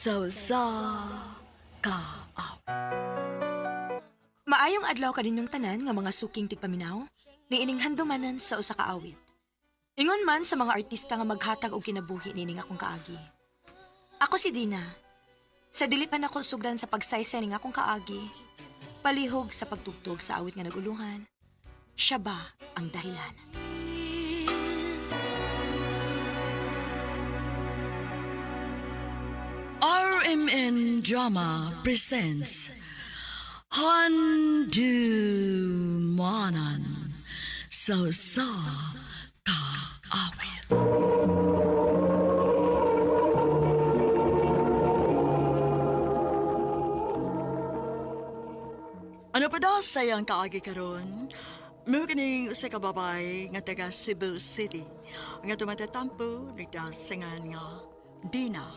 Sausa ka aw. Maayong adlaw kaninyong tanan nga mga suking tigpaminaw, niining handumanan sa usa ka awit. Ingon man sa mga artista nga maghatag og kinabuhi nining akong kaagi. Ako si Dina. Sa dili pa nako sugdan sa pagsaysay ning akong kaagi, palihog sa pagtugtog sa awit nga naguluhan. Siya ba ang dahilan? RMN Drama presents Handumanan Sausa ka awit. Ano pa daw sayang kaagi karon? May kining usa ka babay nga taga Cebu City nga tumatatampo nagdasingan nga Dina.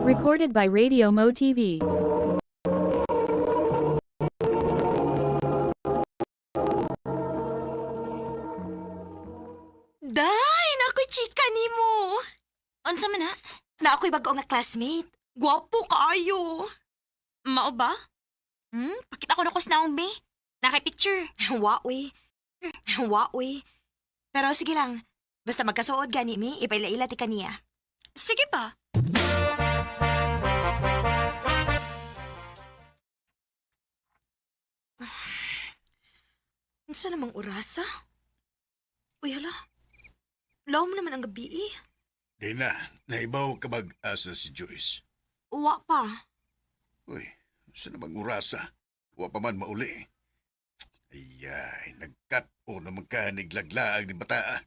Recorded by Radio Mo TV. Day, nakoy chika nimo. Unsa man na? Na ako'y bago nga classmate. Gwapo kaayo. Mao ba? Pakita ko na ko sa naong be. Naka-picture. Waoy. Waoy. Pero sige lang. Basta magkasuod gani mi, ipaila-ila ti kaniya. Sige pa. Unsa namang orasa? Uy, hala. Laom naman ang gabi eh. Dina, naibaw ka mag-asa si Joyce. Uwa pa. Uy, sa namang urasa. Wa pa man mauli. Ayay, nagkat o naman ka niglaglaag ni bata.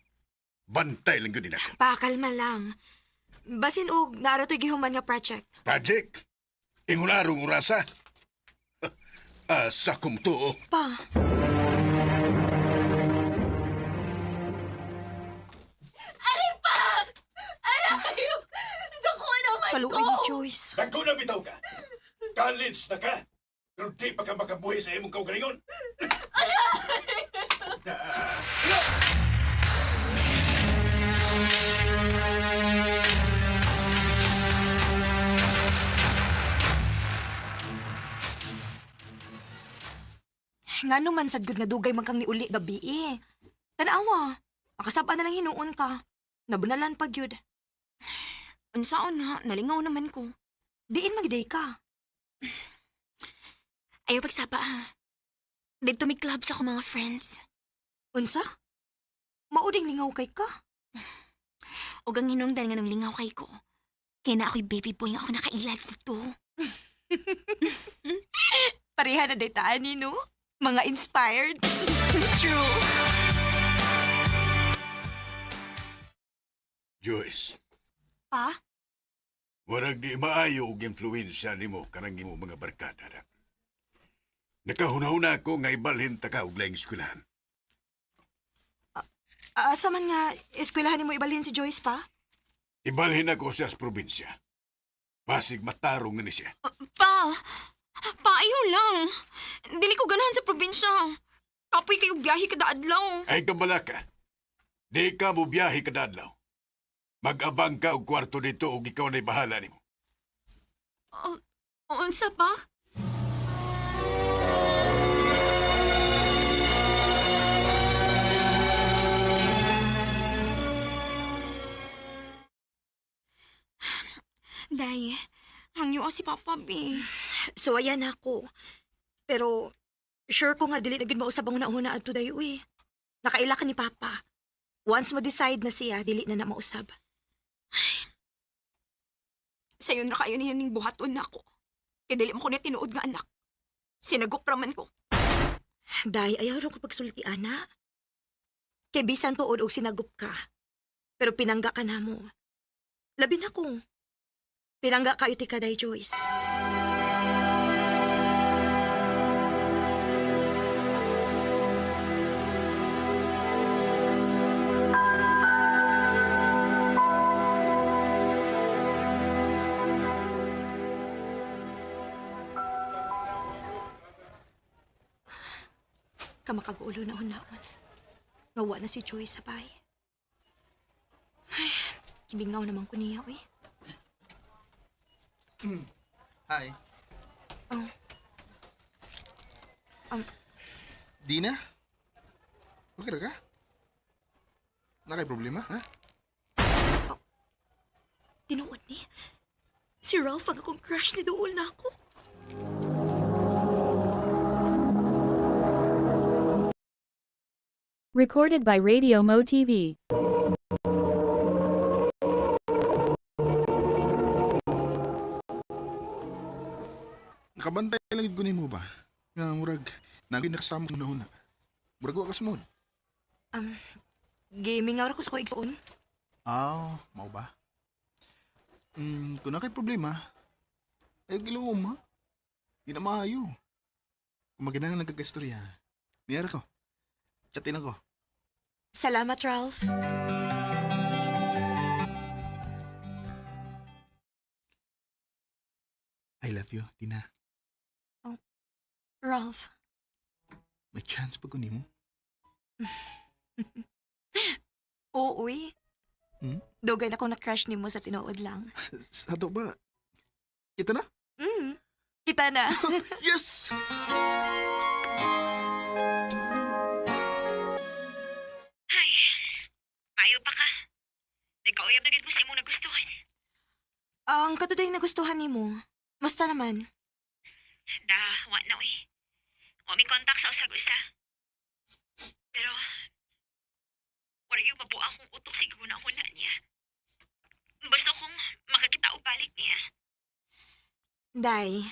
Bantay lang yun din ako. Pakalma lang. Basin og naara to'y gihuman nga project. Project? Ingunarong urasa? Asa kong to. Pa. Kaluoy ni Joyce. Dagko na bitaw ka. College na ka. Pero di pa ka makabuhi sa imong kaugalingon. Ngano man sad gud nga dugay man kang niuli gabi eh. Tanawa. Makasaba na lang hinuon ka. Nabunalan pa gyud. Unsaon na? Nalingaw naman ko. Diin magday ka. Ayaw pagsapa ha. Dito may club sa akong mga friends. Unsa? Mauding lingaw kay ka. O gang hinungdan nga ng lingaw kay ko. Kaya na ako'y baby boy nga ako nakailag dito. Pareha na daytaan ni no? Mga inspired. True. Joyce, Pa? warag di maayo og influensya nimo kanang imo mga barkada na. Nakahuna-huna ko nga ibalhin ta ka og laing eskwelahan. Asa man nga eskwelahan mo ibalhin si Joyce pa? Ibalhin ako siya sa probinsya. Basig matarong na ni siya. Pa! Pa, ayaw lang. Dili ko ganahan sa probinsya. Kapoy kayo biyahe kada adlaw. Ay kabala ka. Di ka mo biyahe kada adlaw. Mag-abang ka og kwarto dito og ikaw na'y bahala nimo. Unsa pa? Day, hangyo si Papa, be. So ayan ako. Pero sure ko nga dili na gid mausab ang una-una adto dayo eh. Nakaila ka ni Papa. Once mo decide na siya, dili na mausab. Sayo na kayo niya ning buhaton na ako. Kaya dili mo ko na tinuod nga anak. Sinagop raman ko. Day, ayaw rin ko pagsulti, ana. Kay bisan tuod og sinagup ka. Pero pinangga ka na mo. Labi na ko. Pinangga kayo ti ka, Day Joyce. Kamakagulo na hunaon. Ngawa na si Joy sa bahay. Ay, Kibingaw naman ko niya, uy. Hi. Oh. Dina? Okay ra ka? Nakay problema, ha? Tinuod ni. Si Ralph ang akong crush ni dool na ako. Recorded by Radio Mo TV. Nakabantay lang gud mo ba? Nga murag naging nakasama ko na una. Murag wa ka smooth. Gaming ako sa ko igsoon. Mau ba? Kung na kay problema, ay giluom ha. Di na maayo. Kung maginang nagkakastorya, niyara ko. Chatin ako. Salamat, Ralph. I love you, Dina. Ralph. May chance pa ko nimo. Oo, uy. Hmm? Dugay na akong na-crush ni mo sa tinuod lang. Sa ato ba? Kita na? Kita na. Yes! Ay, maayo pa ka. Nagkauyab na gid mo sa imong nagustuhan. Ang katuday na gustuhan ni mo. Musta naman? Da, wa na uy. Wa mi kontak sa usag-usa. Pero, wala yung mabuang kong utok siguro na ako na niya. Basta kong makakita o balik niya. Day,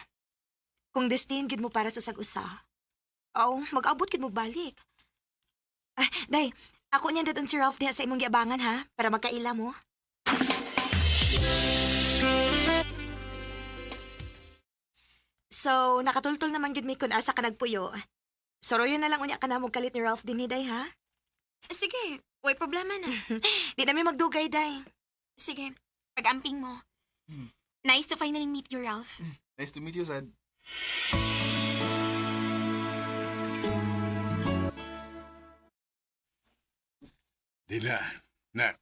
kung destin gid mo para sa usag-usa, mag-abot gid mo balik. Ay, Day, ako niyan daton si Ralph diha sa imong giabangan ha, para magkaila mo. So, nakatultol naman gid mi kun asa ka nagpuyo. Soroyo na lang unya ka na mo kalit ni Ralph din ni Day ha. Sige, way problema na. Di na mi magdugay, Day. Sige, pag-amping mo. Nice to finally meet you, Ralph. Nice to meet you, Sad. Dina, nak.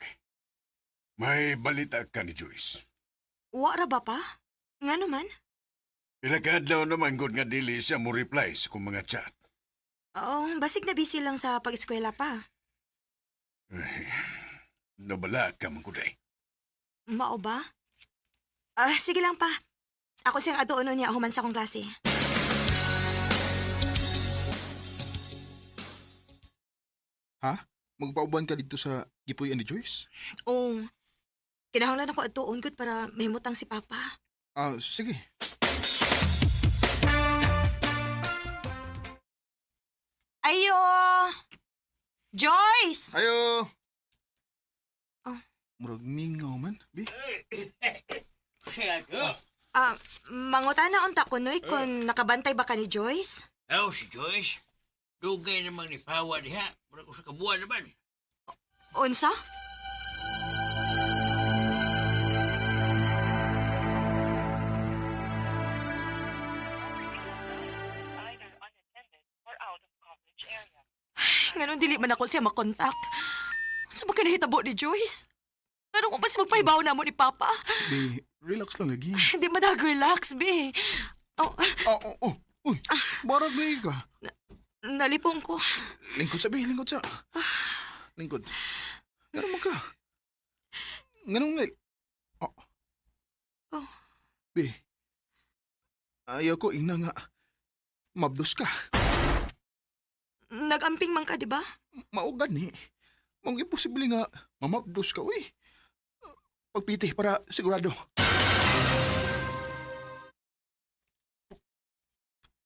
May balita ka ni Joyce. Wa ra ba pa? Nga naman? Pila ka adlaw naman gud nga dili siya mo reply sa kong mga chat. Basig na busy lang sa pag-eskwela pa. Ay, nabala ka man kuday. Mao ba? Sige lang pa. Ako siyang adoono niya human sa akong klase. Ha? Magpauban ka dito sa Gipoy and Joyce? Oo. Kinahanglan ako atuon gud para mahimutang si Papa. Sige. Ayo! Joyce! Ayo! Oh. Murag mingaw man, bi. Mangutana unta ko noy kung nakabantay ba ka ni Joyce? Si Joyce. Dugay namang ni Pawa diha. Murag usa ka buwan naman. Unsa? Ngayon dili man ako siya makontak. Sa ba kinahitabo ni Joyce? Ganun ko pa si magpahibaw na mo ni Papa? Bi, relax lang lagi. Hindi man relax, be. Uy, barag na ka. Nalipong ko. Lingkod sa, bi, lingkod sa. Lingkod. Ganun mo ka. Ganun nga. Bi, ayaw ko ina nga. Mabdos ka. Nagamping man ka, di ba? Maugan ni. Mong imposible nga mamabdos ka, uy. Pagpiti para sigurado.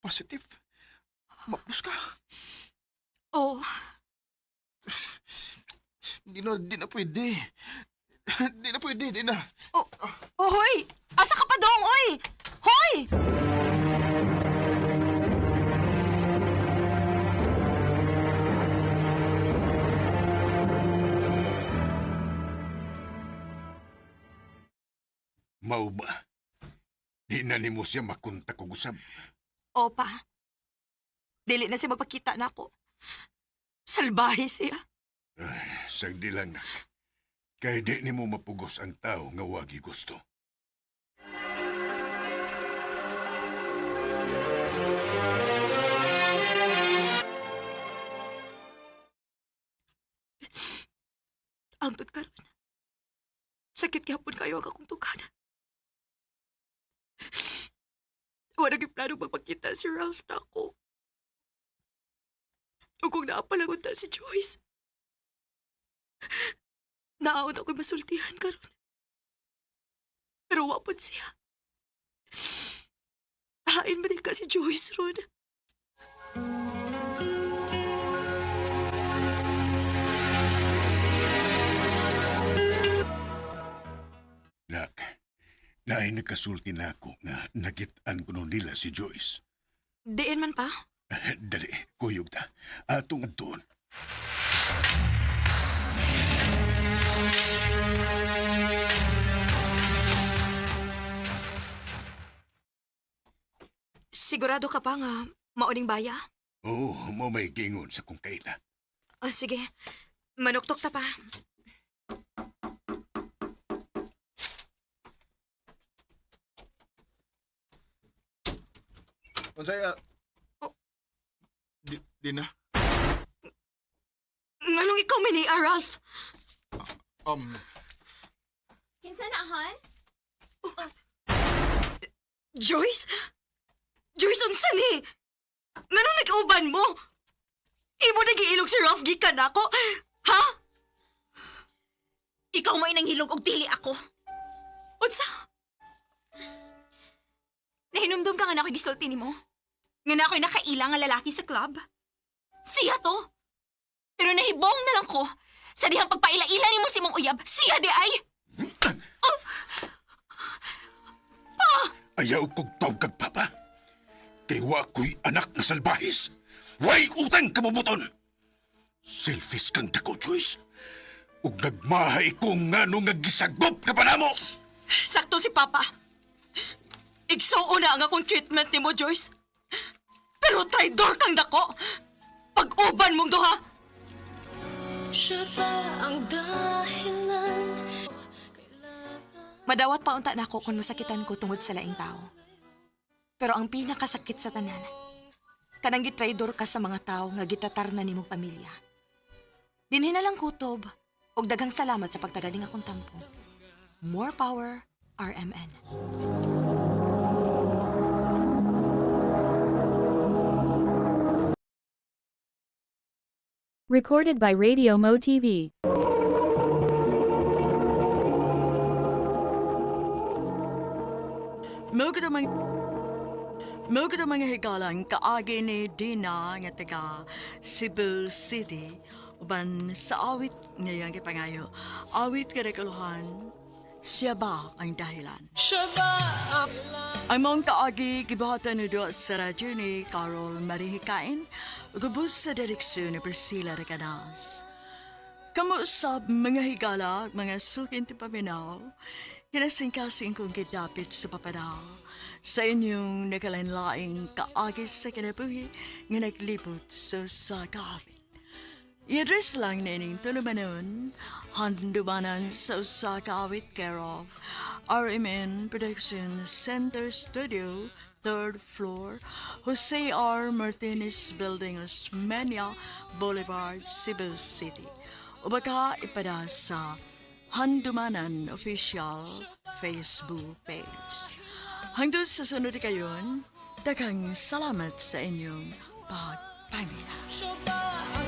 Positive. Mabdos ka. Oo. Di na pwede. Di na pwede, di na. Hoy! Asa ka pa dong, oy! Hoy! Mao ba? Di na nimo siya makontak og usab. Opa. Dili na siya magpakita na ako. Salbahe siya. Ay, sagdi lang nak. Kay di ni mo mapugos ang tao nga wagi gusto. Angtod karon. Sakit gyapon kayo ang akong tugana. Wala gyud plano magpakita si Ralph na ako. O kung naapalangon ta si Joyce. Naawad ako masultihan karon. Pero wapon siya. Hain man din ka si Joyce ron. Nak, naay nagkasulti na ako nga nagitan ko nun nila si Joyce. Diin man pa. Dali, kuyog ta. Atong adtoon. Sigurado ka pa nga mauning baya? Oo, mo may gingon sa kung kaila. O sige, manuktok ta pa. Unsay, Oh. Di na. Nganong ikaw mini Ralph? Kinsa na, Han? Joyce? Joyce, unsa ni? Nganong nag-uban mo? Imo nagiilog si Ralph gikan ako? Ha? Ikaw mo inang hilog og dili ako. Unsa? Nahinumdum ka nga na ako'y gisulti nimo. Nga na ako'y nakailang nga lalaki sa club. Siya to. Pero nahibong na lang ko sa dihang pagpaila-ila nimo si mong uyab. Siya di ay. Ayaw kong tawag kag papa. Kay wa ko'y anak na salbahis. Way utang kabubuton. Selfish kang dako, Joyce. Ug nagmahay kong nga nung nagisagop ka pa na mo. Sakto si Papa. Igsuo na ang akong treatment ni mo, Joyce. Pero traidor kang dako. Pag-uban mong duha. Siya ba ang dahilan? Madawat pa unta na ako kung masakitan ko tungod sa laing tao. Pero ang pinakasakit sa tanan, kanang gitraidor ka sa mga tao nga gitratar na nimong pamilya. Dinhi na lang kutob, ug daghang salamat sa pagtagaling akong tampo. More power, RMN. Recorded by Radio Mo TV. Mo ka mga higalang kaagi ni Dina nga taga Cebu City uban sa awit ngayon kay pangayo. Awit kadakaluhan, siya ba ang dahilan? Siya ba ang Ang mong kaagi gibuhatan ni do sa radyo ni Carol Marihikain gubos sa direksyon ni Priscilla Recanas. Kamu sa mga higala, mga sukin ti paminaw, kinasing-kasing kong kidapit sa papadaw sa inyong nakalanlaing kaagis sa kinabuhi nga naglibot sa kaawit. I-address lang nining tulumanon, handumanan sa usa kaawit care of RMN Production Center Studio, 3rd floor, Jose R. Martinez Building, Osmeña Boulevard, Cebu City. O baka ipada sa Handumanan Official Facebook page. Hanggang sa sunod kayon, daghang salamat sa inyong pagpamina. siya ba ang